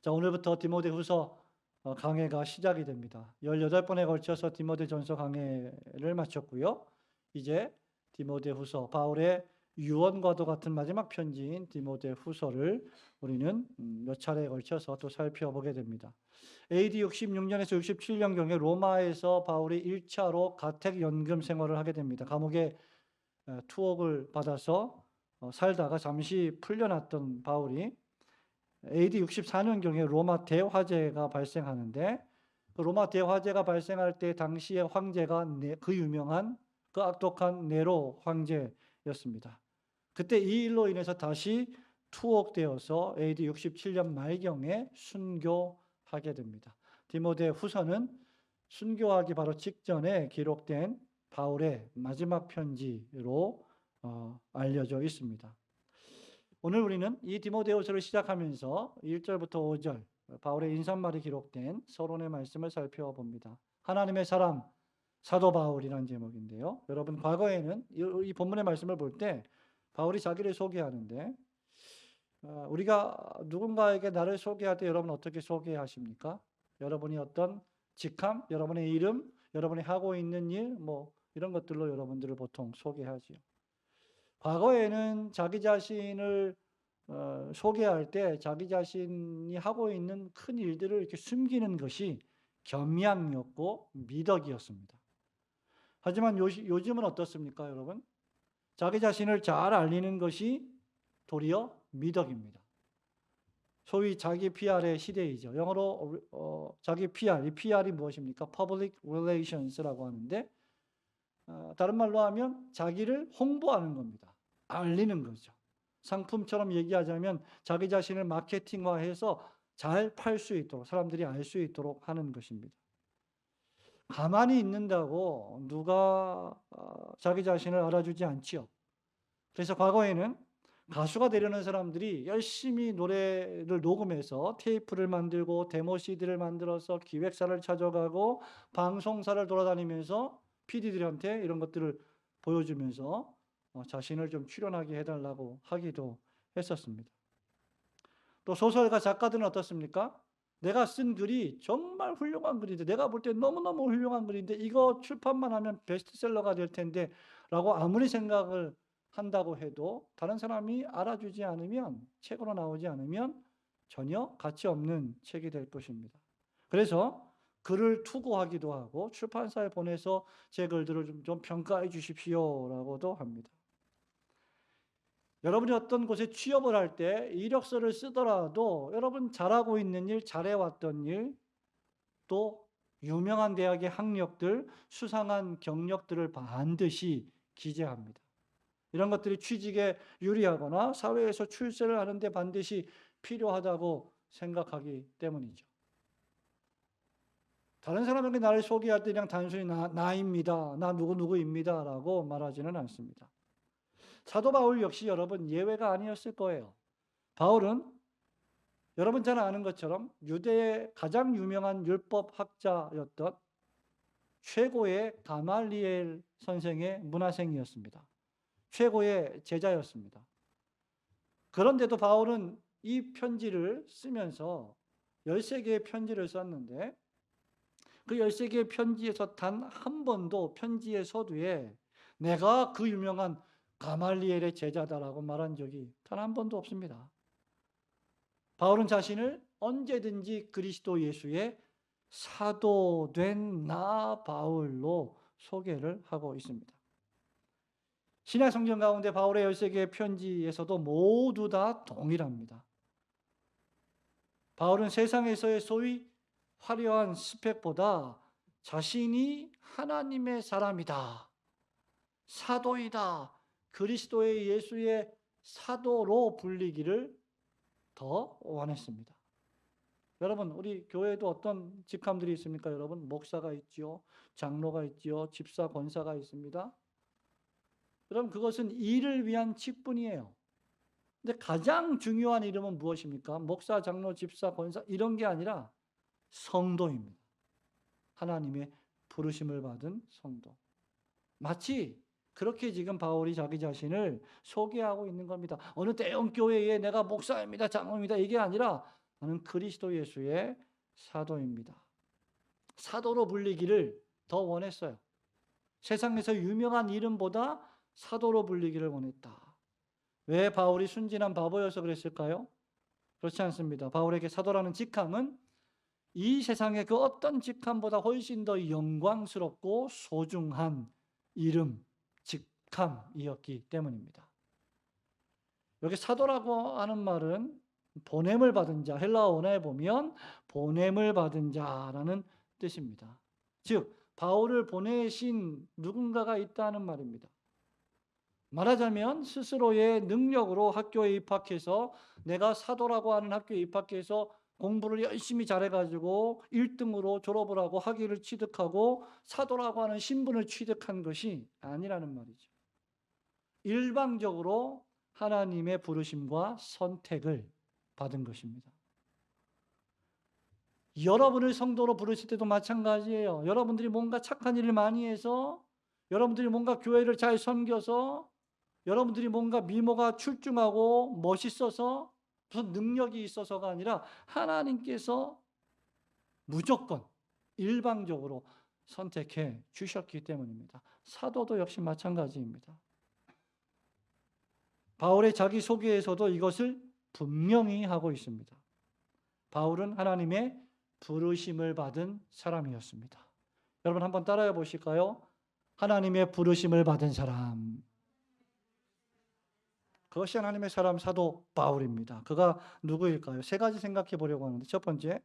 자, 오늘부터 디모데후서 강해가 시작이 됩니다. 18번에 걸쳐서 디모데전서 강해를 마쳤고요. 이제 디모데후서, 바울의 유언과도 같은 마지막 편지인 디모데후서를 우리는 몇 차례에 걸쳐서 또 살펴보게 됩니다. AD 66년에서 67년경에 로마에서 바울이 1차로 가택연금 생활을 하게 됩니다. 감옥에 투옥을 받아서 살다가 잠시 풀려났던 바울이 AD 64년경에 로마 대화재가 발생하는데, 그 로마 대화재가 발생할 때 당시의 황제가 그 유명한 그 악독한 네로 황제였습니다. 그때 이 일로 인해서 다시 투옥되어서 AD 67년 말경에 순교하게 됩니다. 디모데 후서는 순교하기 바로 직전에 기록된 바울의 마지막 편지로 알려져 있습니다. 오늘 우리는 이 디모데후서를 시작하면서 1절부터 5절 바울의 인사말이 기록된 서론의 말씀을 살펴봅니다. 하나님의 사람 사도 바울이라는 제목인데요. 여러분, 과거에는 이 본문의 말씀을 볼 때 바울이 자기를 소개하는데, 우리가 누군가에게 나를 소개할 때 여러분 어떻게 소개하십니까? 여러분이 어떤 직함, 여러분의 이름, 여러분이 하고 있는 일, 이런 것들로 여러분들을 보통 소개하지요. 과거에는 자기 자신을 소개할 때 자기 자신이 하고 있는 큰 일들을 이렇게 숨기는 것이 겸양이었고 미덕이었습니다. 하지만 요즘은 어떻습니까, 여러분? 자기 자신을 잘 알리는 것이 도리어 미덕입니다. 소위 자기 PR의 시대이죠. 영어로 자기 PR, 이 PR이 무엇입니까? Public Relations라고 하는데, 다른 말로 하면 자기를 홍보하는 겁니다. 알리는 거죠. 상품처럼 얘기하자면 자기 자신을 마케팅화해서 잘 팔 수 있도록, 사람들이 알 수 있도록 하는 것입니다. 가만히 있는다고 누가 자기 자신을 알아주지 않지요. 그래서 과거에는 가수가 되려는 사람들이 열심히 노래를 녹음해서 테이프를 만들고 데모 CD를 만들어서 기획사를 찾아가고 방송사를 돌아다니면서 PD들한테 이런 것들을 보여주면서 자신을 좀 출연하게 해달라고 하기도 했었습니다. 또 소설가 작가들은 어떻습니까? 내가 쓴 글이 정말 훌륭한 글인데, 내가 볼 때 너무너무 훌륭한 글인데 이거 출판만 하면 베스트셀러가 될 텐데 라고 아무리 생각을 한다고 해도 다른 사람이 알아주지 않으면, 책으로 나오지 않으면 전혀 가치 없는 책이 될 것입니다. 그래서 글을 투고하기도 하고 출판사에 보내서 제 글들을 좀 평가해 주십시오라고도 합니다. 여러분이 어떤 곳에 취업을 할 때 이력서를 쓰더라도 여러분 잘하고 있는 일, 잘해왔던 일, 또 유명한 대학의 학력들, 수상한 경력들을 반드시 기재합니다. 이런 것들이 취직에 유리하거나 사회에서 출세를 하는데 반드시 필요하다고 생각하기 때문이죠. 다른 사람에게 나를 소개할 때 그냥 단순히 나입니다, 나 누구누구입니다 라고 말하지는 않습니다. 사도 바울 역시 여러분 예외가 아니었을 거예요. 바울은 여러분 잘 아는 것처럼 유대의 가장 유명한 율법학자였던 최고의 가말리엘 선생의 문화생이었습니다. 최고의 제자였습니다. 그런데도 바울은 이 편지를 쓰면서 13개의 편지를 썼는데, 그 13개의 편지에서 단 한 번도 편지의 서두에 내가 그 유명한 가말리엘의 제자다라고 말한 적이 단 한 번도 없습니다. 바울은 자신을 언제든지 그리스도 예수의 사도된 나 바울로 소개를 하고 있습니다. 신약 성경 가운데 바울의 13개의 편지에서도 모두 다 동일합니다. 바울은 세상에서의 소위 화려한 스펙보다 자신이 하나님의 사람이다, 사도이다, 그리스도의 예수의 사도로 불리기를 더 원했습니다. 여러분, 우리 교회에도 어떤 직함들이 있습니까? 여러분, 목사가 있지요, 장로가 있지요, 집사, 권사가 있습니다. 여러분, 그것은 일을 위한 직분이에요. 근데 가장 중요한 이름은 무엇입니까? 목사, 장로, 집사, 권사 이런 게 아니라 성도입니다. 하나님의 부르심을 받은 성도. 마치 그렇게 지금 바울이 자기 자신을 소개하고 있는 겁니다. 어느 대형 교회에 내가 목사입니다, 장로입니다 이게 아니라 나는 그리스도 예수의 사도입니다. 사도로 불리기를 더 원했어요. 세상에서 유명한 이름보다 사도로 불리기를 원했다. 왜 바울이 순진한 바보여서 그랬을까요? 그렇지 않습니다. 바울에게 사도라는 직함은 이 세상의 그 어떤 직함보다 훨씬 더 영광스럽고 소중한 이름, 직함이었기 때문입니다. 여기 사도라고 하는 말은 보냄을 받은 자, 헬라어 원어에 보면 보냄을 받은 자라는 뜻입니다. 즉 바울을 보내신 누군가가 있다는 말입니다. 말하자면 스스로의 능력으로 학교에 입학해서 내가 사도라고 하는 학교에 입학해서 공부를 열심히 잘해가지고 1등으로 졸업을 하고 학위를 취득하고 사도라고 하는 신분을 취득한 것이 아니라는 말이죠. 일방적으로 하나님의 부르심과 선택을 받은 것입니다. 여러분을 성도로 부르실 때도 마찬가지예요. 여러분들이 뭔가 착한 일을 많이 해서, 여러분들이 뭔가 교회를 잘 섬겨서, 여러분들이 뭔가 미모가 출중하고 멋있어서 무슨 능력이 있어서가 아니라 하나님께서 무조건 일방적으로 선택해 주셨기 때문입니다. 사도도 역시 마찬가지입니다. 바울의 자기소개에서도 이것을 분명히 하고 있습니다. 바울은 하나님의 부르심을 받은 사람이었습니다. 여러분 한번 따라해 보실까요? 하나님의 부르심을 받은 사람. 그것이 하나님의 사람 사도 바울입니다. 그가 누구일까요? 세 가지 생각해 보려고 하는데, 첫 번째,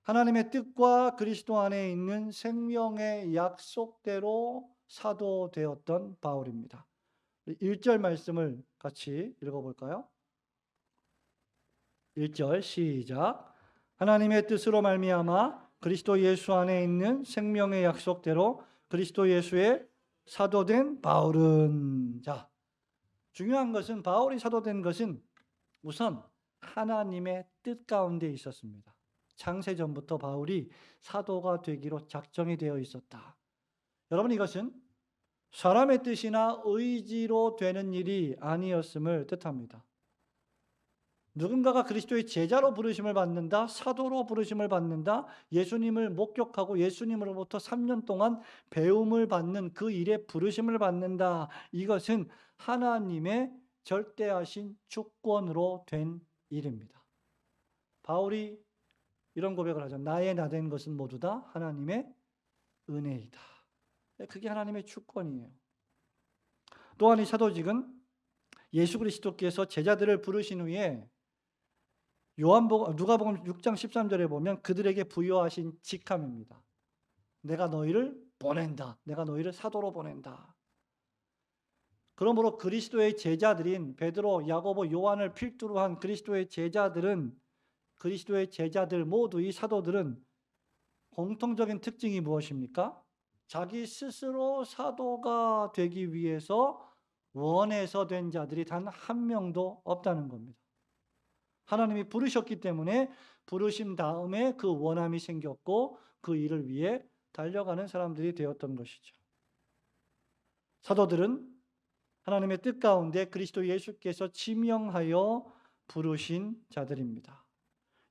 하나님의 뜻과 그리스도 안에 있는 생명의 약속대로 사도되었던 바울입니다. 1절 말씀을 같이 읽어볼까요? 1절 시작. 하나님의 뜻으로 말미암아 그리스도 예수 안에 있는 생명의 약속대로 그리스도 예수의 사도된 바울은. 자, 중요한 것은 바울이 사도된 것은 우선 하나님의 뜻 가운데 있었습니다. 창세전부터 바울이 사도가 되기로 작정이 되어 있었다. 여러분, 이것은 사람의 뜻이나 의지로 되는 일이 아니었음을 뜻합니다. 누군가가 그리스도의 제자로 부르심을 받는다, 사도로 부르심을 받는다, 예수님을 목격하고 예수님으로부터 3년 동안 배움을 받는 그 일에 부르심을 받는다. 이것은 하나님의 절대하신 주권으로 된 일입니다. 바울이 이런 고백을 하죠. 나의 나된 것은 모두 다 하나님의 은혜이다. 그게 하나님의 주권이에요. 또한 이 사도직은 예수 그리스도께서 제자들을 부르신 후에 누가복음 6장 13절에 보면 그들에게 부여하신 직함입니다. 내가 너희를 보낸다. 내가 너희를 사도로 보낸다. 그러므로 그리스도의 제자들인 베드로, 야고보, 요한을 필두로 한 그리스도의 제자들은, 그리스도의 제자들 모두, 이 사도들은 공통적인 특징이 무엇입니까? 자기 스스로 사도가 되기 위해서 원해서 된 자들이 단 한 명도 없다는 겁니다. 하나님이 부르셨기 때문에 부르심 다음에 그 원함이 생겼고 그 일을 위해 달려가는 사람들이 되었던 것이죠. 사도들은 하나님의 뜻 가운데 그리스도 예수께서 지명하여 부르신 자들입니다.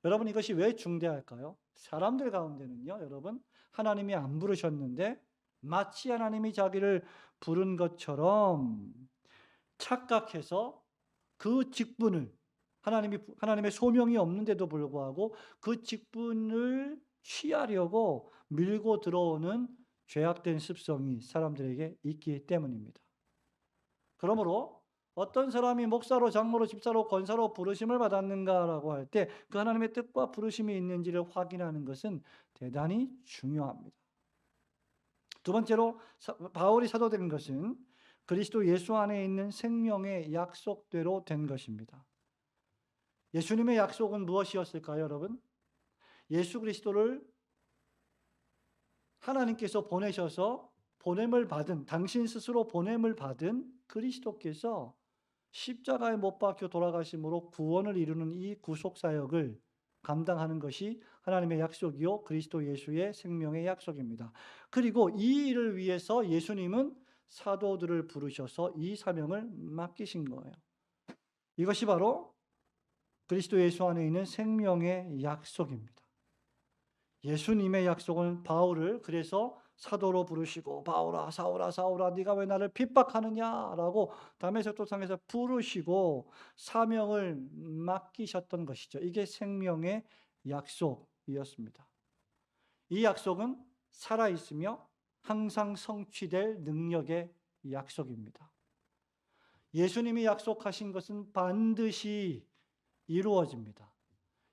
여러분, 이것이 왜 중대할까요? 사람들 가운데는요, 여러분, 하나님이 안 부르셨는데 마치 하나님이 자기를 부른 것처럼 착각해서 그 직분을, 하나님의 소명이 없는데도 불구하고 그 직분을 취하려고 밀고 들어오는 죄악된 습성이 사람들에게 있기 때문입니다. 그러므로 어떤 사람이 목사로, 장로로, 집사로, 권사로 부르심을 받았는가라고 할 때 그 하나님의 뜻과 부르심이 있는지를 확인하는 것은 대단히 중요합니다. 두 번째로 바울이 사도된 것은 그리스도 예수 안에 있는 생명의 약속대로 된 것입니다. 예수님의 약속은 무엇이었을까요, 여러분? 예수 그리스도를 하나님께서 보내셔서 보냄을 받은, 당신 스스로 보냄을 받은 그리스도께서 십자가에 못 박혀 돌아가심으로 구원을 이루는 이 구속 사역을 감당하는 것이 하나님의 약속이요 그리스도 예수의 생명의 약속입니다. 그리고 이 일을 위해서 예수님은 사도들을 부르셔서 이 사명을 맡기신 거예요. 이것이 바로 그리스도 예수 안에 있는 생명의 약속입니다. 예수님의 약속은 바울을 그래서 사도로 부르시고 바울아 사울아 사울아 네가 왜 나를 핍박하느냐라고 다메섹 도상에서 부르시고 사명을 맡기셨던 것이죠. 이게 생명의 약속이었습니다. 이 약속은 살아있으며 항상 성취될 능력의 약속입니다. 예수님이 약속하신 것은 반드시 이루어집니다.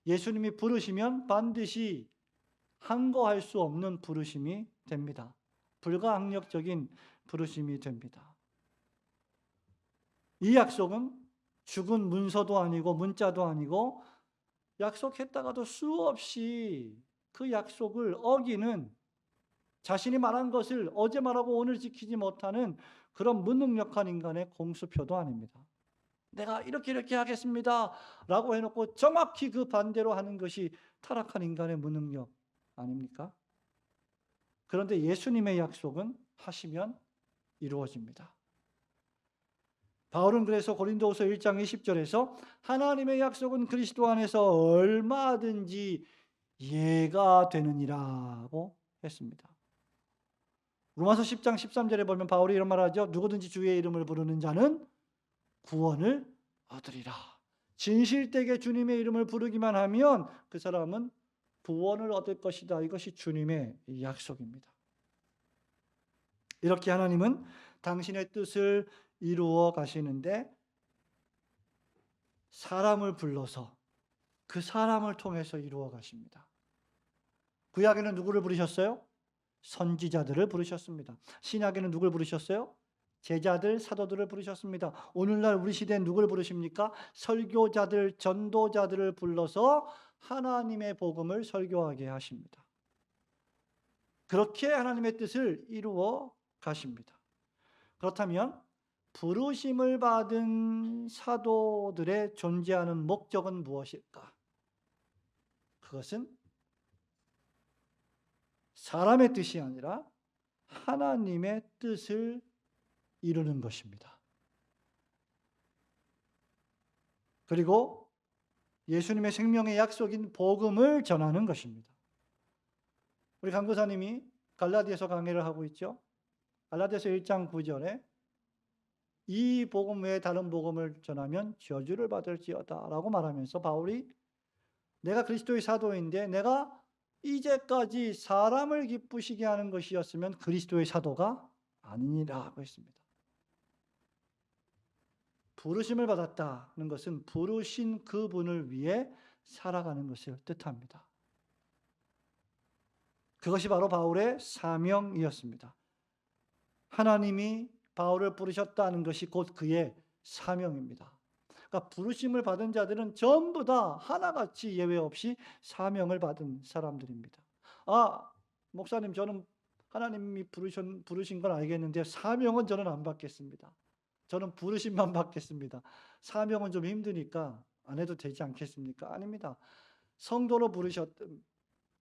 예수님이 부르시면 반드시 항거할 수 없는 부르심이 됩니다. 불가항력적인 부르심이 됩니다. 이 약속은 죽은 문서도 아니고 문자도 아니고 약속했다가도 수없이 그 약속을 어기는 자신이 말한 것을 어제 말하고 오늘 지키지 못하는 그런 무능력한 인간의 공수표도 아닙니다. 내가 이렇게 하겠습니다 라고 해놓고 정확히 그 반대로 하는 것이 타락한 인간의 무능력 아닙니까? 그런데 예수님의 약속은 하시면 이루어집니다. 바울은 그래서 고린도후서 1장 20절에서 하나님의 약속은 그리스도 안에서 얼마든지 예가 되느니라고 했습니다. 로마서 10장 13절에 보면 바울이 이런 말을 하죠. 누구든지 주의 이름을 부르는 자는 구원을 얻으리라. 진실되게 주님의 이름을 부르기만 하면 그 사람은 구원을 얻을 것이다. 이것이 주님의 약속입니다. 이렇게 하나님은 당신의 뜻을 이루어 가시는데 사람을 불러서 그 사람을 통해서 이루어 가십니다. 구약에는 누구를 부르셨어요? 선지자들을 부르셨습니다. 신약에는 누구를 부르셨어요? 제자들, 사도들을 부르셨습니다. 오늘날 우리 시대엔 누구를 부르십니까? 설교자들, 전도자들을 불러서 하나님의 복음을 설교하게 하십니다. 그렇게 하나님의 뜻을 이루어 가십니다. 그렇다면 부르심을 받은 사도들의 존재하는 목적은 무엇일까? 그것은 사람의 뜻이 아니라 하나님의 뜻을 이루는 것입니다. 그리고 예수님의 생명의 약속인 복음을 전하는 것입니다. 우리 강도사님이 갈라디아서 강해를 하고 있죠. 갈라디아서 1장 9절에 이 복음 외에 다른 복음을 전하면 저주를 받을지어다 라고 말하면서 바울이 내가 그리스도의 사도인데 내가 이제까지 사람을 기쁘시게 하는 것이었으면 그리스도의 사도가 아니니라 했습니다. 부르심을 받았다는 것은 부르신 그분을 위해 살아가는 것을 뜻합니다. 그것이 바로 바울의 사명이었습니다. 하나님이 바울을 부르셨다는 것이 곧 그의 사명입니다. 그러니까 부르심을 받은 자들은 전부 다 하나같이 예외 없이 사명을 받은 사람들입니다. 목사님 저는 하나님이 부르신 건 알겠는데 사명은 저는 안 받겠습니다. 저는 부르심만 받겠습니다. 사명은 좀 힘드니까 안 해도 되지 않겠습니까? 아닙니다. 성도로 부르셨든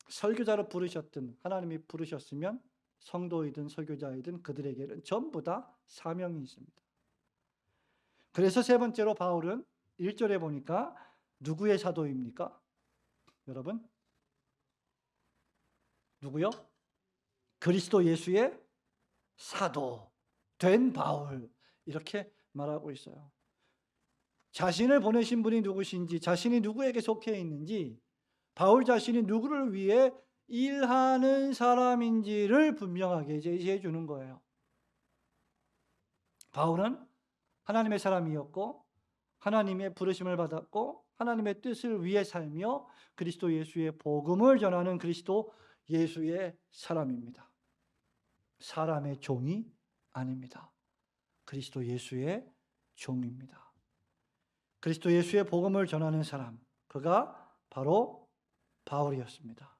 설교자로 부르셨든 하나님이 부르셨으면 성도이든 설교자이든 그들에게는 전부 다 사명이 있습니다. 그래서 세 번째로 바울은 1절에 보니까 누구의 사도입니까? 여러분? 누구요? 그리스도 예수의 사도 된 바울 이렇게 말하고 있어요. 자신을 보내신 분이 누구신지 자신이 누구에게 속해 있는지 바울 자신이 누구를 위해 일하는 사람인지를 분명하게 제시해 주는 거예요. 바울은 하나님의 사람이었고 하나님의 부르심을 받았고 하나님의 뜻을 위해 살며 그리스도 예수의 복음을 전하는 그리스도 예수의 사람입니다. 사람의 종이 아닙니다. 그리스도 예수의 종입니다. 그리스도 예수의 복음을 전하는 사람, 그가 바로 바울이었습니다.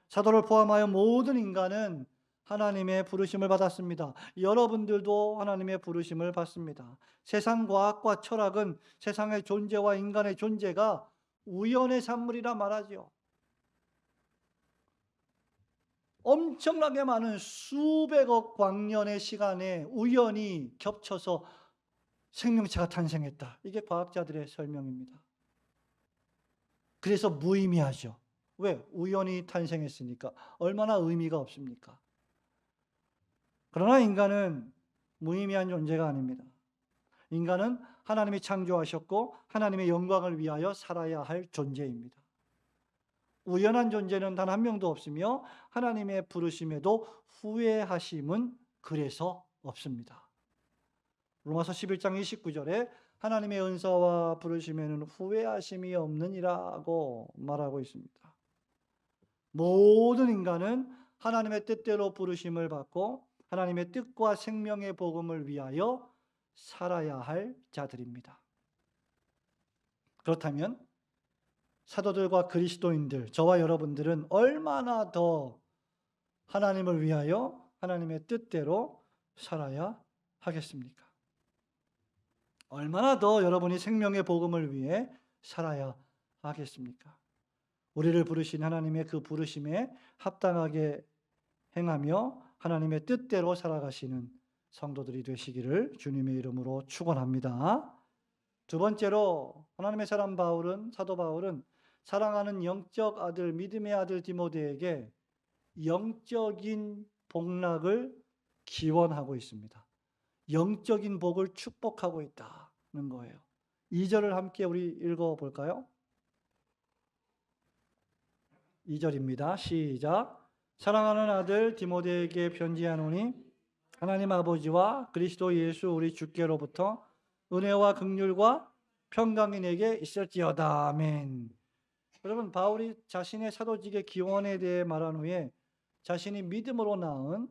사도를 포함하여 모든 인간은 하나님의 부르심을 받았습니다. 여러분들도 하나님의 부르심을 받습니다. 세상 과학과 철학은 세상의 존재와 인간의 존재가 우연의 산물이라 말하죠. 엄청나게 많은 수백억 광년의 시간에 우연히 겹쳐서 생명체가 탄생했다. 이게 과학자들의 설명입니다. 그래서 무의미하죠. 왜? 우연히 탄생했으니까. 얼마나 의미가 없습니까? 그러나 인간은 무의미한 존재가 아닙니다. 인간은 하나님이 창조하셨고 하나님의 영광을 위하여 살아야 할 존재입니다. 우연한 존재는 단 한 명도 없으며 하나님의 부르심에도 후회하심은 그래서 없습니다. 로마서 11장 29절에 하나님의 은사와 부르심에는 후회하심이 없느니라고 말하고 있습니다. 모든 인간은 하나님의 뜻대로 부르심을 받고 하나님의 뜻과 생명의 복음을 위하여 살아야 할 자들입니다. 그렇다면 사도들과 그리스도인들, 저와 여러분들은 얼마나 더 하나님을 위하여 하나님의 뜻대로 살아야 하겠습니까? 얼마나 더 여러분이 생명의 복음을 위해 살아야 하겠습니까? 우리를 부르신 하나님의 그 부르심에 합당하게 행하며 하나님의 뜻대로 살아가시는 성도들이 되시기를 주님의 이름으로 축원합니다. 두 번째로 하나님의 사람 바울은, 사도 바울은 사랑하는 영적 아들, 믿음의 아들 디모데에게 영적인 복락을 기원하고 있습니다. 영적인 복을 축복하고 있다는 거예요. 2절을 함께 우리 읽어볼까요? 2절입니다. 시작. 사랑하는 아들 디모데에게 편지하노니 하나님 아버지와 그리스도 예수 우리 주께로부터 은혜와 긍휼과 평강이 내게 있을지어다. 아멘. 여러분, 바울이 자신의 사도직의 기원에 대해 말한 후에 자신이 믿음으로 낳은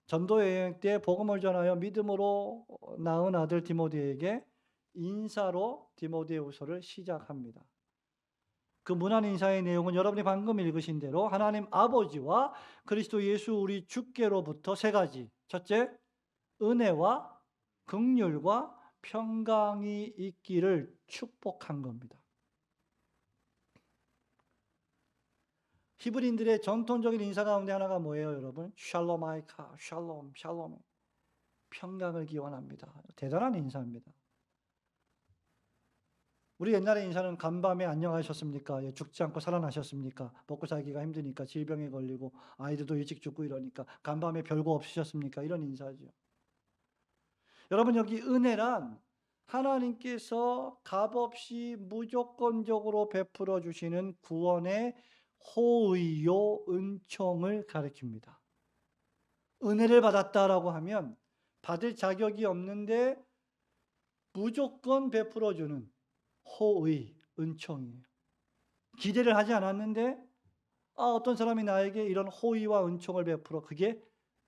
전도 여행 때 복음을 전하여 믿음으로 낳은 아들 디모데에게 인사로 디모데후서를 시작합니다. 그 문안 인사의 내용은 여러분이 방금 읽으신 대로 하나님 아버지와 그리스도 예수 우리 주께로부터 세 가지. 첫째, 은혜와 긍휼과 평강이 있기를 축복한 겁니다. 히브리인들의 전통적인 인사 가운데 하나가 뭐예요, 여러분? 샬롬 아이카, 샬롬, 샬롬. 평강을 기원합니다. 대단한 인사입니다. 우리 옛날의 인사는 간밤에 안녕하셨습니까? 예, 죽지 않고 살아나셨습니까? 먹고 살기가 힘드니까 질병에 걸리고 아이들도 일찍 죽고 이러니까 간밤에 별거 없으셨습니까? 이런 인사죠. 여러분, 여기 은혜란 하나님께서 값없이 무조건적으로 베풀어 주시는 구원의 호의요 은총을 가리킵니다. 은혜를 받았다라고 하면 받을 자격이 없는데 무조건 베풀어 주는 호의, 은총이에요. 기대를 하지 않았는데 어떤 사람이 나에게 이런 호의와 은총을 베풀어, 그게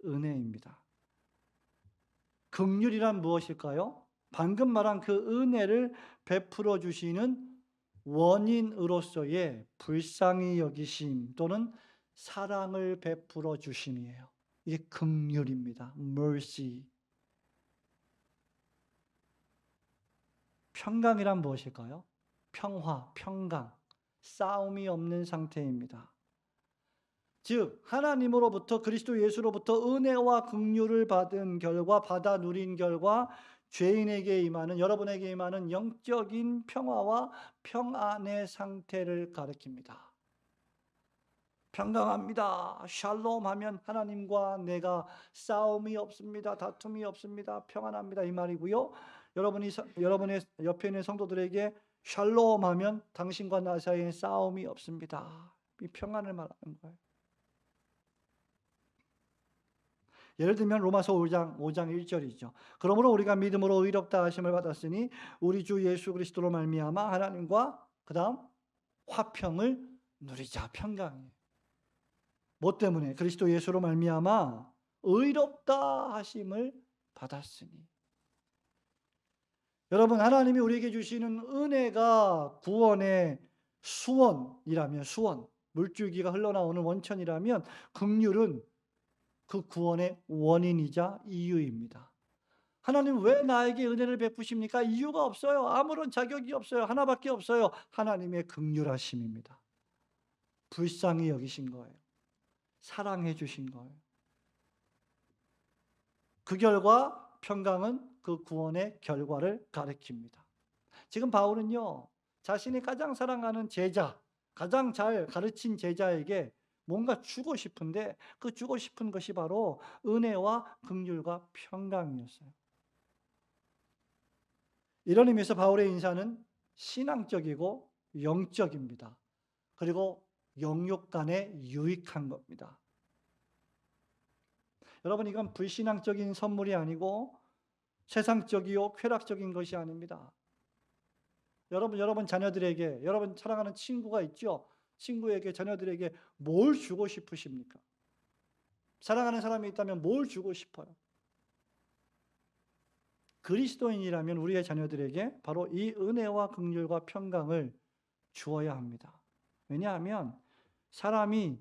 은혜입니다. 긍휼이란 무엇일까요? 방금 말한 그 은혜를 베풀어 주시는 원인으로서의 불쌍히 여기심 또는 사랑을 베풀어 주심이에요. 이게 긍휼입니다. mercy. 평강이란 무엇일까요? 평화, 평강, 싸움이 없는 상태입니다. 즉 하나님으로부터 그리스도 예수로부터 은혜와 긍휼을 받은 결과, 받아 누린 결과 죄인에게 임하는, 여러분에게 임하는 영적인 평화와 평안의 상태를 가리킵니다. 평강합니다. 샬롬 하면 하나님과 내가 싸움이 없습니다. 다툼이 없습니다. 평안합니다. 이 말이고요. 여러분의 옆에 있는 성도들에게 샬롬 하면 당신과 나 사이에 싸움이 없습니다. 이 평안을 말하는 거예요. 예를 들면 로마서 5장 1절이죠. 그러므로 우리가 믿음으로 의롭다 하심을 받았으니 우리 주 예수 그리스도로 말미암아 하나님과 그다음 화평을 누리자. 평강이에요. 뭐 때문에? 그리스도 예수로 말미암아 의롭다 하심을 받았으니. 여러분, 하나님이 우리에게 주시는 은혜가 구원의 수원이라면, 수원, 물줄기가 흘러나오는 원천이라면 긍휼은 그 구원의 원인이자 이유입니다. 하나님 왜 나에게 은혜를 베푸십니까? 이유가 없어요. 아무런 자격이 없어요. 하나밖에 없어요. 하나님의 긍휼하심입니다. 불쌍히 여기신 거예요. 사랑해 주신 거예요. 그 결과 평강은 그 구원의 결과를 가리킵니다. 지금 바울은요, 자신이 가장 사랑하는 제자, 가장 잘 가르친 제자에게 뭔가 주고 싶은데 그 주고 싶은 것이 바로 은혜와 긍휼과 평강이었어요. 이런 의미에서 바울의 인사는 신앙적이고 영적입니다. 그리고 영육 간에 유익한 겁니다. 여러분, 이건 불신앙적인 선물이 아니고 세상적이요 쾌락적인 것이 아닙니다. 여러분 자녀들에게, 여러분 사랑하는 친구가 있죠? 친구에게, 자녀들에게 뭘 주고 싶으십니까? 사랑하는 사람이 있다면 뭘 주고 싶어요? 그리스도인이라면 우리의 자녀들에게 바로 이 은혜와 긍휼과 평강을 주어야 합니다. 왜냐하면 사람이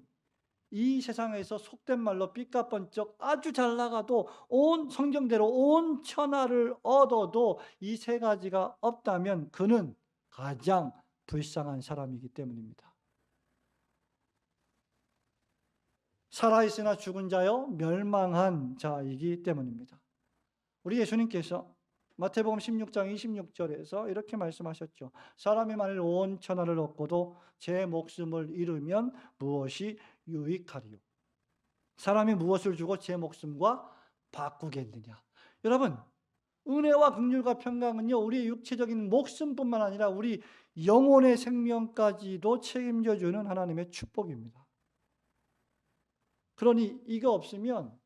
이 세상에서 속된 말로 삐까뻔쩍 아주 잘 나가도 온 성경대로 온 천하를 얻어도 이 세 가지가 없다면 그는 가장 불쌍한 사람이기 때문입니다. 살아있으나 죽은 자요 멸망한 자이기 때문입니다. 우리 예수님께서 마태복음 16장 26절에서 이렇게 말씀하셨죠. 사람이 만일 온 천하를 얻고도 제 목숨을 잃으면 무엇이 유익하리요? 사람이 무엇을 주고 제 목숨과 바꾸겠느냐? 여러분, 은혜와 긍휼과 평강은요, 우리의 육체적인 목숨뿐만 아니라 우리 영혼의 생명까지도 책임져 주는 하나님의 축복입니다. 그러니 이거 없으면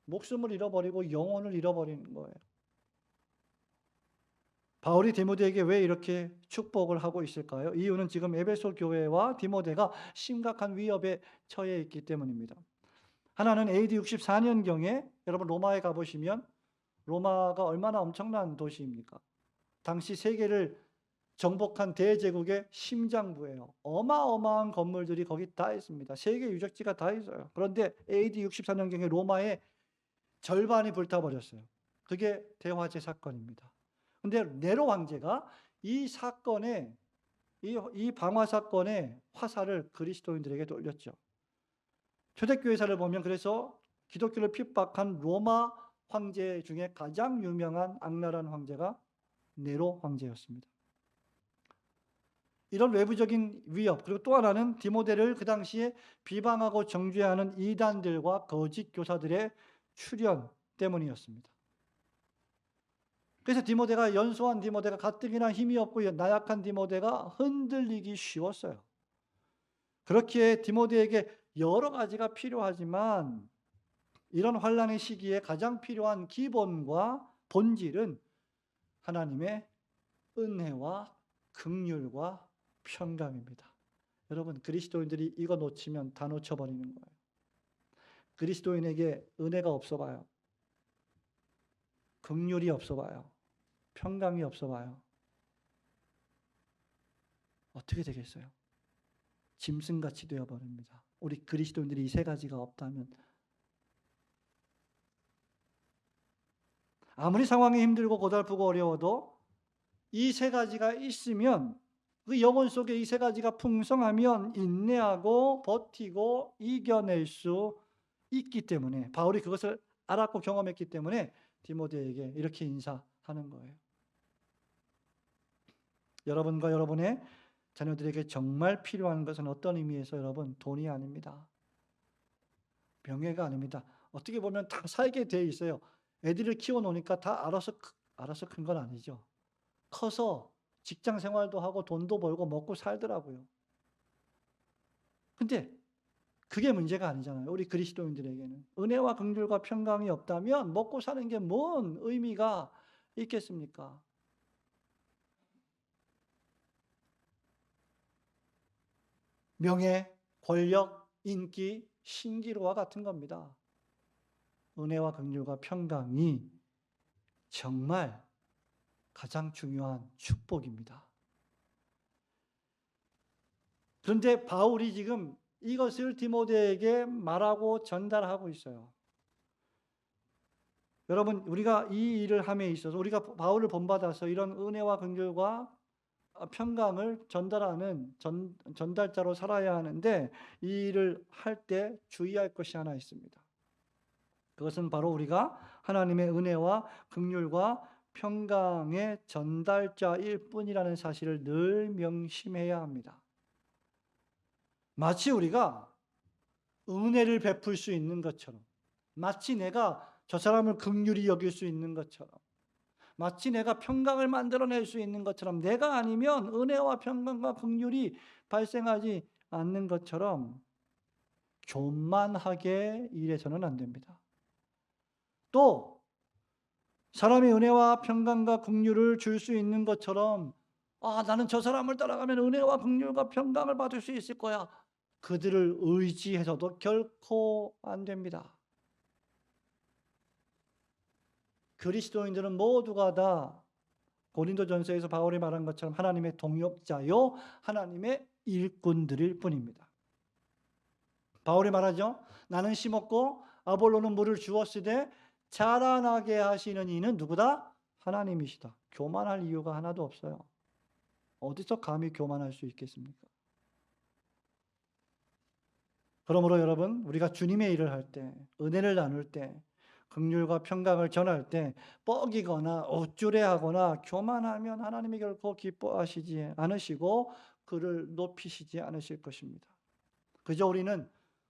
목숨을 잃어버리고 영혼을 잃어버리는 거예요. 바울이 디모데에게 왜 이렇게 축복을 하고 있을까요? 이유는 지금 에베소 교회와 디모데가 심각한 위협에 처해 있기 때문입니다. 하나는 AD 64년경에 여러분 로마에 가보시면 로마가 얼마나 엄청난 도시입니까? 당시 세계를 정복한 대제국의 심장부예요. 어마어마한 건물들이 거기 다 있습니다. 세계 유적지가 다 있어요. 그런데 AD 64년경에 로마의 절반이 불타버렸어요. 그게 대화재 사건입니다. 근데 네로 황제가 이 사건에 이 방화 사건의 화살을 그리스도인들에게 돌렸죠. 초대교회사를 보면 그래서 기독교를 핍박한 로마 황제 중에 가장 유명한 악랄한 황제가 네로 황제였습니다. 이런 외부적인 위협, 그리고 또 하나는 디모데를 그 당시에 비방하고 정죄하는 이단들과 거짓 교사들의 출현 때문이었습니다. 그래서 디모데가, 연소한 디모데가, 가뜩이나 힘이 없고 나약한 디모데가 흔들리기 쉬웠어요. 그렇기에 디모데에게 여러 가지가 필요하지만 이런 환난의 시기에 가장 필요한 기본과 본질은 하나님의 은혜와 긍휼과 평강입니다. 여러분, 그리스도인들이 이거 놓치면 다 놓쳐버리는 거예요. 그리스도인에게 은혜가 없어봐요. 긍휼이 없어봐요. 평강이 없어봐요. 어떻게 되겠어요? 짐승같이 되어버립니다. 우리 그리스도인들이 이 세 가지가 없다면 아무리 상황이 힘들고 고달프고 어려워도 이 세 가지가 있으면, 그 영혼 속에 이 세 가지가 풍성하면 인내하고 버티고 이겨낼 수 있기 때문에, 바울이 그것을 알았고 경험했기 때문에 디모데에게 이렇게 인사하는 거예요. 여러분과 여러분의 자녀들에게 정말 필요한 것은 어떤 의미에서 여러분, 돈이 아닙니다. 명예가 아닙니다. 어떻게 보면 다 살게 돼 있어요. 애들을 키워놓으니까 다 알아서 큰 건 아니죠. 커서 직장 생활도 하고 돈도 벌고 먹고 살더라고요. 근데 그게 문제가 아니잖아요. 우리 그리스도인들에게는. 은혜와 긍휼과 평강이 없다면 먹고 사는 게 뭔 의미가 있겠습니까? 명예, 권력, 인기, 신기루와 같은 겁니다. 은혜와 긍휼과 평강이 정말 가장 중요한 축복입니다. 그런데 바울이 지금 이것을 디모데에게 말하고 전달하고 있어요. 여러분, 우리가 이 일을 함에 있어서 우리가 바울을 본받아서 이런 은혜와 긍휼과 평강을 전달하는 전달자로 살아야 하는데, 이 일을 할 때 주의할 것이 하나 있습니다. 그것은 바로 우리가 하나님의 은혜와 긍휼과 평강의 전달자일 뿐이라는 사실을 늘 명심해야 합니다. 마치 우리가 은혜를 베풀 수 있는 것처럼, 마치 내가 저 사람을 긍휼히 여길 수 있는 것처럼, 마치 내가 평강을 만들어낼 수 있는 것처럼, 내가 아니면 은혜와 평강과 긍휼이 발생하지 않는 것처럼 교만하게 일해서는 안 됩니다. 또 사람이 은혜와 평강과 긍휼을 줄 수 있는 것처럼, 나는 저 사람을 따라가면 은혜와 긍휼과 평강을 받을 수 있을 거야, 그들을 의지해서도 결코 안 됩니다. 그리스도인들은 모두가 다 고린도전서에서 바울이 말한 것처럼 하나님의 동역자요 하나님의 일꾼들일 뿐입니다. 바울이 말하죠. 나는 심었고 아볼로는 물을 주었으되 자라나게 하시는 이는 누구다? 하나님이시다. 교만할 이유가 하나도 없어요. 어디서 감히 교만할 수 있겠습니까? 그러므로 여러분, 우리가 주님의 일을 할 때, 은혜를 나눌 때, 긍휼과 평강을 전할 때 뻐기거나 엇주레하거나 교만하면 하나님이 결코 기뻐하시지 않으시고 그를 높이시지 않으실 것입니다. 그저 우리는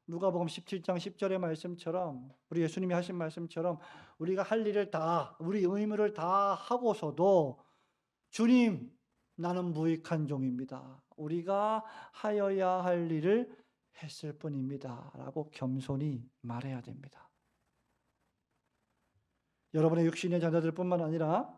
누가복음 17장 10절의 말씀처럼, 우리 예수님이 하신 말씀처럼 우리가 할 일을 다, 우리 의무를 다 하고서도 주님, 나는 무익한 종입니다, 우리가 하여야 할 일을 했을 뿐입니다 라고 겸손히 말해야 됩니다. 여러분의 육신의 자녀들 뿐만 아니라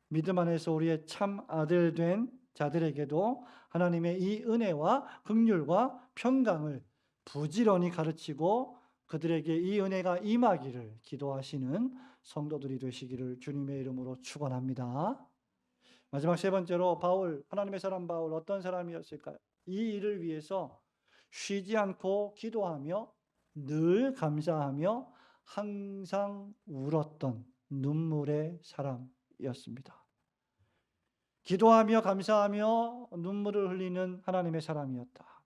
믿음 안에서 우리의 참 아들 된 자들에게도 하나님의 이 은혜와 긍휼과 평강을 부지런히 가르치고 그들에게 이 은혜가 임하기를 기도하시는 성도들이 되시기를 주님의 이름으로 축원합니다. 마지막 세 번째로 바울, 하나님의 사람 바울 어떤 사람이었을까요? 이 일을 위해서 쉬지 않고 기도하며 늘 감사하며 항상 울었던 눈물의 사람이었습니다. 기도하며 감사하며 눈물을 흘리는 하나님의 사람이었다.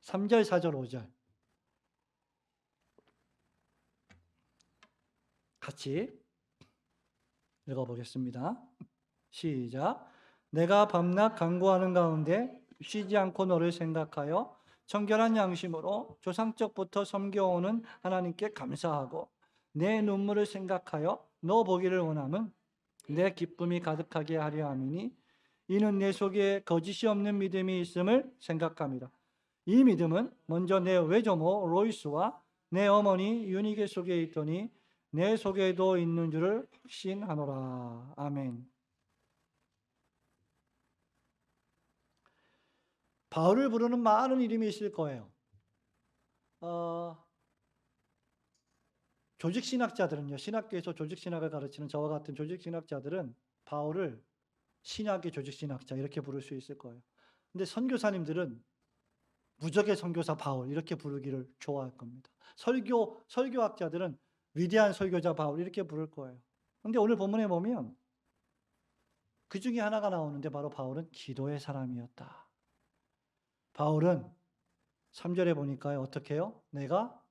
3절, 4절, 5절 같이 읽어보겠습니다. 시작. 내가 밤낮 간구하는 가운데 쉬지 않고 너를 생각하여 청결한 양심으로 조상적부터 섬겨오는 하나님께 감사하고 내 눈물을 생각하여 너 보기를 원함은 내 기쁨이 가득하게 하려 함이니 이는 내 속에 거짓이 없는 믿음이 있음을 생각합니다. 이 믿음은 먼저 내 외조모 로이스와 내 어머니 유니게 속에 있더니 내 속에도 있는 줄을 확신하노라. 아멘. 바울을 부르는 많은 이름이 있을 거예요. 조직신학자들은요, 신학교에서 조직신학을 가르치는 저와 같은 조직신학자들은 바울을 신학의 조직신학자 이렇게 부를 수 있을 거예요. 근데 선교사님들은 무적의 선교사 바울 이렇게 부르기를 좋아할 겁니다. 설교학자들은 위대한 설교자 바울 이렇게 부를 거예요. 근데 오늘 본문에 보면 그 중에 하나가 나오는데 바로 바울은 기도의 사람이었다. 바울은 3절에 보니까요, 어떻게 해요? 내가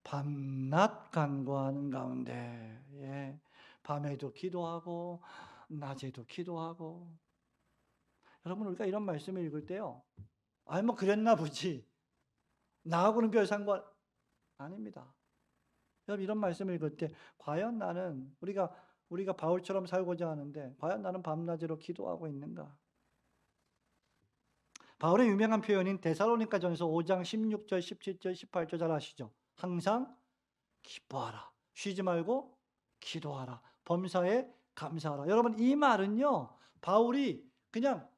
밤낮 간구하는 가운데, 밤에도 기도하고 낮에도 기도하고. 여러분, 우리가 이런 말씀을 읽을 때요, 뭐 그랬나 보지, 나하고는 별 상관 아닙니다. 여러분, 이런 말씀을 읽을 때 과연 나는 우리가 바울처럼 살고자 하는데 과연 나는 밤낮으로 기도하고 있는가? 바울의 유명한 표현인 데살로니가전서 5장 16절, 17절, 18절 잘 아시죠? 항상 기뻐하라, 쉬지 말고 기도하라, 범사에 감사하라. 여러분, 이 말은요, 바울이 그냥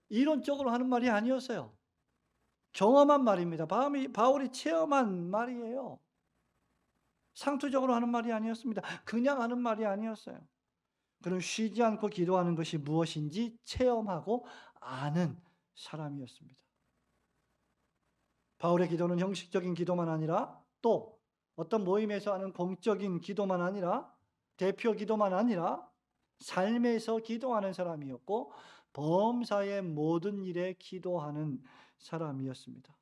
이론적으로 하는 말이 아니었어요. 경험한 말입니다. 바울이 체험한 말이에요. 상투적으로 하는 말이 아니었습니다. 그냥 하는 말이 아니었어요. 그는 쉬지 않고 기도하는 것이 무엇인지 체험하고 아는 사람이었습니다. 바울의 기도는 형식적인 기도만 아니라, 또 어떤 모임에서 하는 공적인 기도만 아니라, 대표 기도만 아니라 삶에서 기도하는 사람이었고 범사의 모든 일에 기도하는 사람이었습니다.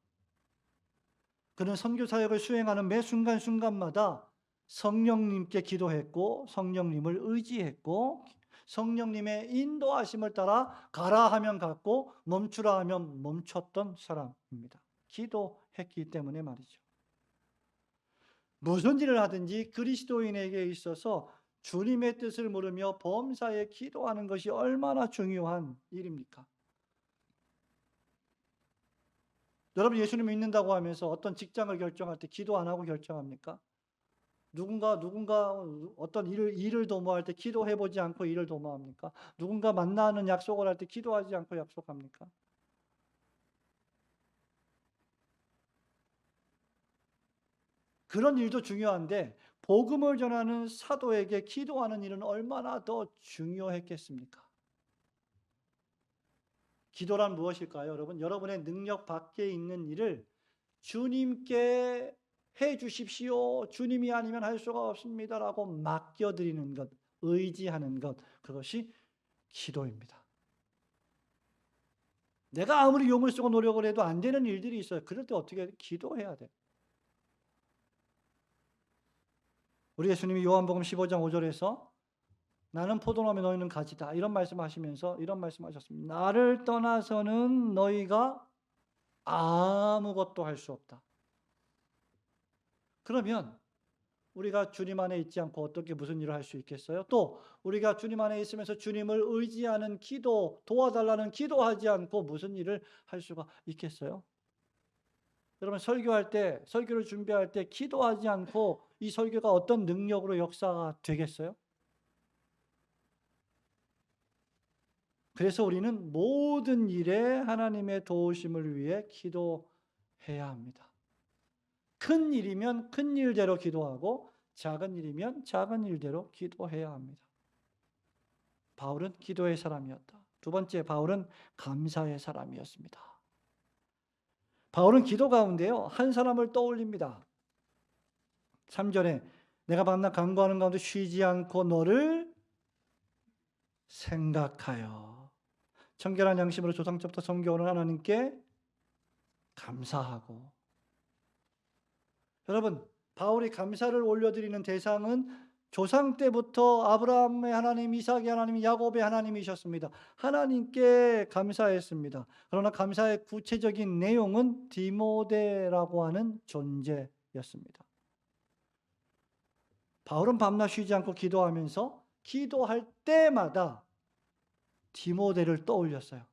그는 선교 사역을 수행하는 매 순간순간마다 성령님께 기도했고 성령님을 의지했고 성령님의 인도하심을 따라 가라 하면 갔고 멈추라 하면 멈췄던 사람입니다. 기도했기 때문에 말이죠. 무슨 일을 하든지 그리스도인에게 있어서 주님의 뜻을 물으며 범사에 기도하는 것이 얼마나 중요한 일입니까? 여러분 예수님 믿는다고 하면서 어떤 직장을 결정할 때 기도 안 하고 결정합니까? 누군가 어떤 일을 도모할 때 기도해 보지 않고 일을 도모합니까? 누군가 만나는 약속을 할 때 기도하지 않고 약속합니까? 그런 일도 중요한데 복음을 전하는 사도에게 기도하는 일은 얼마나 더 중요했겠습니까? 기도란 무엇일까요, 여러분? 여러분의 능력 밖에 있는 일을 주님께 해 주십시오. 주님이 아니면 할 수가 없습니다라고 맡겨드리는 것, 의지하는 것, 그것이 기도입니다. 내가 아무리 용을 쓰고 노력을 해도 안 되는 일들이 있어요. 그럴 때 어떻게 기도해야 돼? 우리 예수님이 요한복음 15장 5절에서 나는 포도나무 너희는 가지다 이런 말씀하시면서 이런 말씀하셨습니다. 나를 떠나서는 너희가 아무것도 할 수 없다. 그러면 우리가 주님 안에 있지 않고 어떻게 무슨 일을 할 수 있겠어요? 또 우리가 주님 안에 있으면서 주님을 의지하는 기도, 도와달라는 기도하지 않고 무슨 일을 할 수가 있겠어요? 여러분 설교할 때, 설교를 준비할 때 기도하지 않고 이 설교가 어떤 능력으로 역사가 되겠어요? 그래서 우리는 모든 일에 하나님의 도우심을 위해 기도해야 합니다. 큰 일이면 큰 일대로 기도하고 작은 일이면 작은 일대로 기도해야 합니다. 바울은 기도의 사람이었다. 두 번째, 바울은 감사의 사람이었습니다. 바울은 기도 가운데요, 한 사람을 떠올립니다. 3절에 내가 밤낮 간구하는 가운데 쉬지 않고 너를 생각하여 청결한 양심으로 조상적부터 섬겨오는 하나님께 감사하고. 여러분, 바울이 감사를 올려드리는 대상은 조상 때부터 아브라함의 하나님, 이삭의 하나님, 야곱의 하나님이셨습니다. 하나님께 감사했습니다. 그러나 감사의 구체적인 내용은 디모데라고 하는 존재였습니다. 바울은 밤낮 쉬지 않고 기도하면서 기도할 때마다 디모데를 떠올렸어요.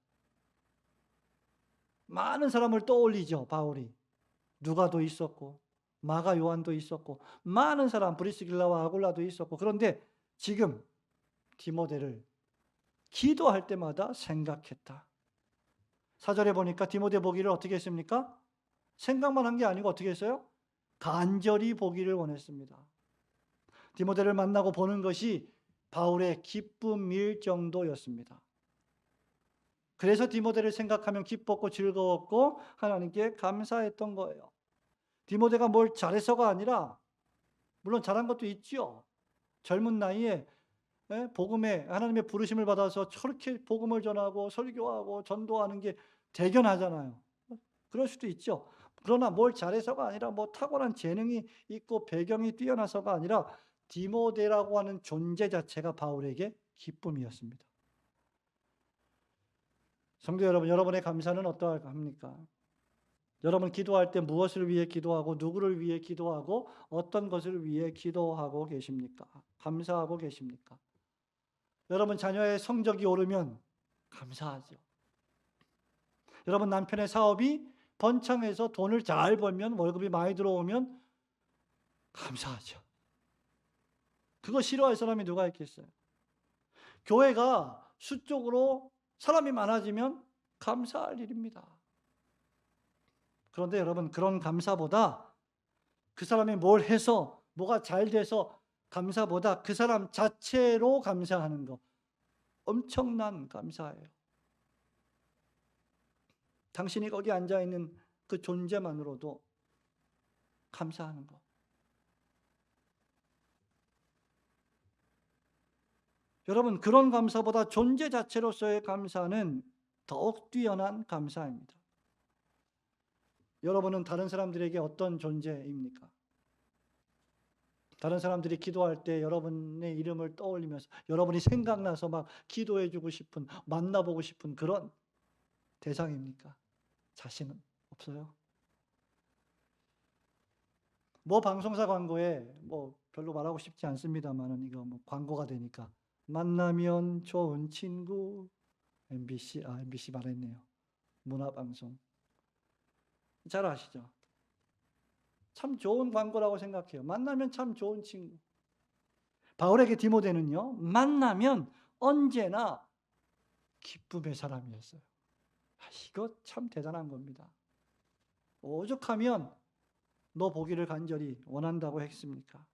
많은 사람을 떠올리죠, 바울이. 누가도 있었고 마가 요한도 있었고 많은 사람, 브리스길라와 아굴라도 있었고, 그런데 지금 디모데를 기도할 때마다 생각했다. 4절에 보니까 디모데 보기를 어떻게 했습니까? 생각만 한 게 아니고 어떻게 했어요? 간절히 보기를 원했습니다. 디모데를 만나고 보는 것이 바울의 기쁨일 정도였습니다. 그래서 디모데를 생각하면 기뻤고 즐거웠고 하나님께 감사했던 거예요. 디모데가 뭘 잘해서가 아니라, 물론 잘한 것도 있죠. 젊은 나이에 복음에 하나님의 부르심을 받아서 저렇게 복음을 전하고 설교하고 전도하는 게 대견하잖아요. 그럴 수도 있죠. 그러나 뭘 잘해서가 아니라 뭐 타고난 재능이 있고 배경이 뛰어나서가 아니라 디모데라고 하는 존재 자체가 바울에게 기쁨이었습니다. 성도 여러분, 여러분의 감사는 어떠합니까? 여러분 기도할 때 무엇을 위해 기도하고 누구를 위해 기도하고 어떤 것을 위해 기도하고 계십니까? 감사하고 계십니까? 여러분 자녀의 성적이 오르면 감사하죠. 여러분 남편의 사업이 번창해서 돈을 잘 벌면, 월급이 많이 들어오면 감사하죠. 그거 싫어할 사람이 누가 있겠어요? 교회가 수적으로 사람이 많아지면 감사할 일입니다. 그런데 여러분 그런 감사보다 그 사람이 뭘 해서 뭐가 잘 돼서 감사보다 그 사람 자체로 감사하는 거, 엄청난 감사예요. 당신이 거기 앉아있는 그 존재만으로도 감사하는 거. 여러분 그런 감사보다 존재 자체로서의 감사는 더욱 뛰어난 감사입니다. 여러분은 다른 사람들에게 어떤 존재입니까? 다른 사람들이 기도할 때 여러분의 이름을 떠올리면서 여러분이 생각나서 막 기도해 주고 싶은, 만나보고 싶은 그런 대상입니까? 자신은 없어요. 뭐 방송사 광고에 뭐 별로 말하고 싶지 않습니다만은 이거 뭐 광고가 되니까 만나면 좋은 친구 MBC 말했네요. 문화방송. 잘 아시죠? 참 좋은 광고라고 생각해요. 만나면 참 좋은 친구. 바울에게 디모데는요, 만나면 언제나 기쁨의 사람이었어요. 이거 참 대단한 겁니다. 오죽하면 너 보기를 간절히 원한다고 했습니까?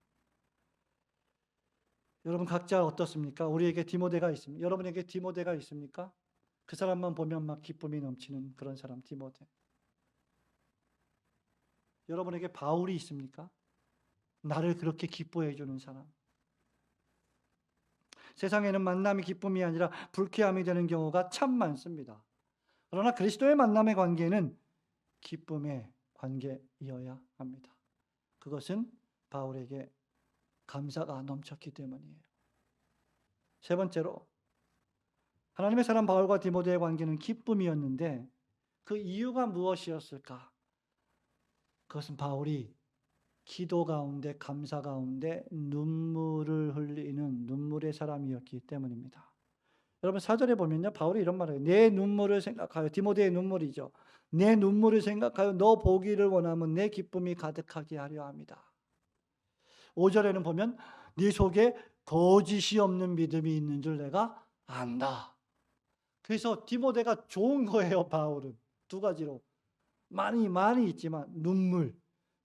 여러분 각자 어떻습니까? 우리에게 디모데가 있습니까? 여러분에게 디모데가 있습니까? 그 사람만 보면 막 기쁨이 넘치는 그런 사람 디모데. 여러분에게 바울이 있습니까? 나를 그렇게 기뻐해 주는 사람. 세상에는 만남이 기쁨이 아니라 불쾌함이 되는 경우가 참 많습니다. 그러나 그리스도의 만남의 관계는 기쁨의 관계이어야 합니다. 그것은 바울에게 감사가 넘쳤기 때문이에요. 세 번째로 하나님의 사람 바울과 디모데의 관계는 기쁨이었는데 그 이유가 무엇이었을까? 그것은 바울이 기도 가운데 감사 가운데 눈물을 흘리는 눈물의 사람이었기 때문입니다. 여러분 4절에 보면요. 바울이 이런 말을 해요. 내 눈물을 생각하여 디모데의 눈물이죠. 내 눈물을 생각하여 너 보기를 원하면 내 기쁨이 가득하게 하려 합니다. 5절에는 보면 네 속에 거짓이 없는 믿음이 있는 줄 내가 안다. 그래서 디모데가 좋은 거예요, 바울은. 두 가지로. 많이 있지만 눈물,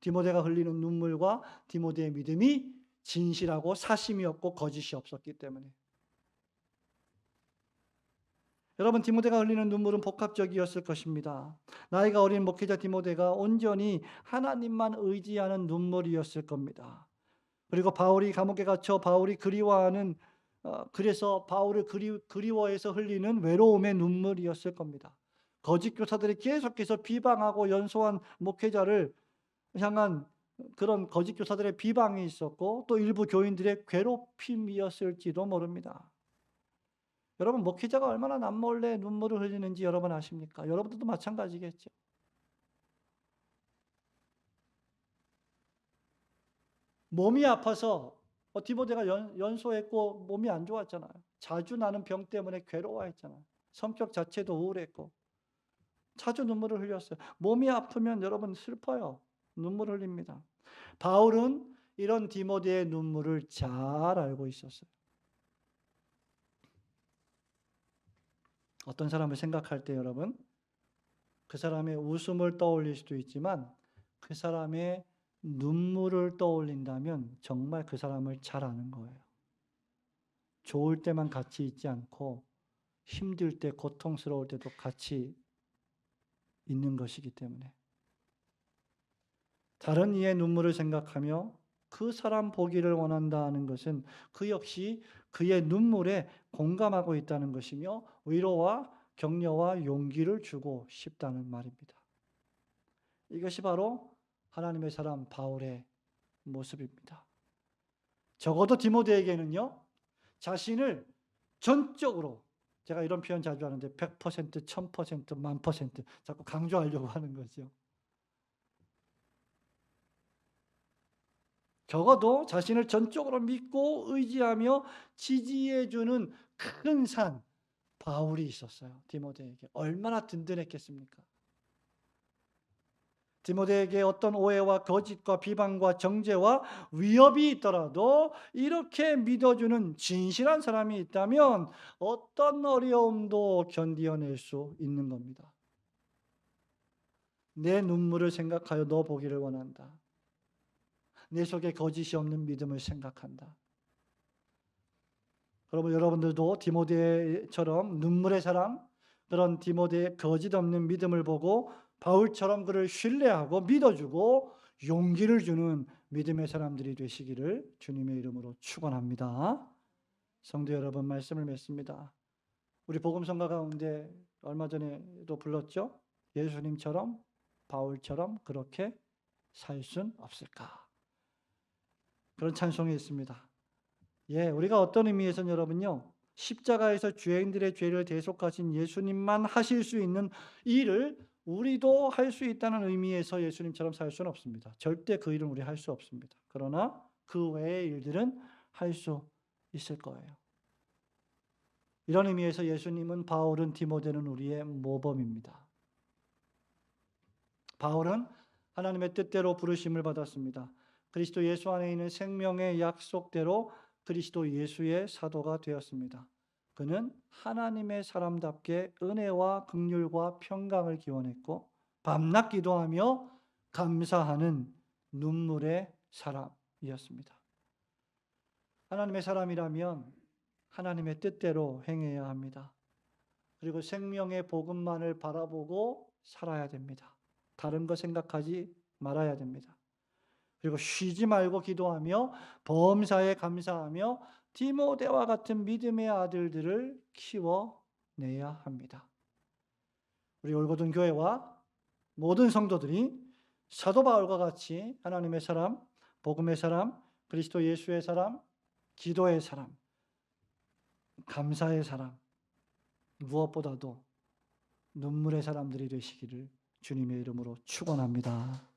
디모데가 흘리는 눈물과 디모데의 믿음이 진실하고 사심이 없고 거짓이 없었기 때문에. 여러분 디모데가 흘리는 눈물은 복합적이었을 것입니다. 나이가 어린 목회자 디모데가 온전히 하나님만 의지하는 눈물이었을 겁니다. 그리고 바울이 감옥에 갇혀 바울이 그리워하는 그래서 바울을 그리워해서 흘리는 외로움의 눈물이었을 겁니다. 거짓 교사들이 계속해서 비방하고 연소한 목회자를 향한 그런 거짓 교사들의 비방이 있었고 또 일부 교인들의 괴롭힘이었을지도 모릅니다. 여러분 목회자가 얼마나 남몰래 눈물을 흘리는지 여러분 아십니까? 여러분들도 마찬가지겠죠. 몸이 아파서 디모데가 연소했고 몸이 안 좋았잖아요. 자주 나는 병 때문에 괴로워했잖아요. 성격 자체도 우울했고 자주 눈물을 흘렸어요. 몸이 아프면 여러분 슬퍼요. 눈물 흘립니다. 바울은 이런 디모데의 눈물을 잘 알고 있었어요. 어떤 사람을 생각할 때 여러분 그 사람의 웃음을 떠올릴 수도 있지만 그 사람의 눈물을 떠올린다면 정말 그 사람을 잘 아는 거예요. 좋을 때만 같이 있지 않고 힘들 때, 고통스러울 때도 같이 있는 것이기 때문에 다른 이의 눈물을 생각하며 그 사람 보기를 원한다는 것은 그 역시 그의 눈물에 공감하고 있다는 것이며 위로와 격려와 용기를 주고 싶다는 말입니다. 이것이 바로 하나님의 사람 바울의 모습입니다. 적어도 디모데에게는요. 자신을 전적으로 제가 이런 표현 자주 하는데 100%, 1000%, 10,000% 자꾸 강조하려고 하는 거죠. 적어도 자신을 전적으로 믿고 의지하며 지지해주는 큰 산, 바울이 있었어요. 디모데에게. 얼마나 든든했겠습니까? 디모데에게 어떤 오해와 거짓과 비방과 정죄와 위협이 있더라도 이렇게 믿어주는 진실한 사람이 있다면 어떤 어려움도 견디어낼 수 있는 겁니다. 내 눈물을 생각하여 너 보기를 원한다. 내 속에 거짓이 없는 믿음을 생각한다. 여러분들도 디모데처럼 눈물의 사랑, 그런 디모데의 거짓 없는 믿음을 보고 바울처럼 그를 신뢰하고 믿어주고 용기를 주는 믿음의 사람들이 되시기를 주님의 이름으로 축원합니다. 성도 여러분, 말씀을 맺습니다. 우리 복음성가 가운데 얼마 전에도 불렀죠? 예수님처럼 바울처럼 그렇게 살 순 없을까? 그런 찬송이 있습니다. 예, 우리가 어떤 의미에서는 여러분요, 십자가에서 죄인들의 죄를 대속하신 예수님만 하실 수 있는 일을 우리도 할 수 있다는 의미에서 예수님처럼 살 수는 없습니다. 절대 그 일은 우리 할 수 없습니다. 그러나 그 외의 일들은 할 수 있을 거예요. 이런 의미에서 예수님은, 바울은, 디모데는 우리의 모범입니다. 바울은 하나님의 뜻대로 부르심을 받았습니다. 그리스도 예수 안에 있는 생명의 약속대로 그리스도 예수의 사도가 되었습니다. 그는 하나님의 사람답게 은혜와 긍휼과 평강을 기원했고 밤낮 기도하며 감사하는 눈물의 사람이었습니다. 하나님의 사람이라면 하나님의 뜻대로 행해야 합니다. 그리고 생명의 복음만을 바라보고 살아야 됩니다. 다른 거 생각하지 말아야 됩니다. 그리고 쉬지 말고 기도하며 범사에 감사하며 디모데와 같은 믿음의 아들들을 키워내야 합니다. 우리 올고든 교회와 모든 성도들이 사도 바울과 같이 하나님의 사람, 복음의 사람, 그리스도 예수의 사람, 기도의 사람, 감사의 사람, 무엇보다도 눈물의 사람들이 되시기를 주님의 이름으로 축원합니다.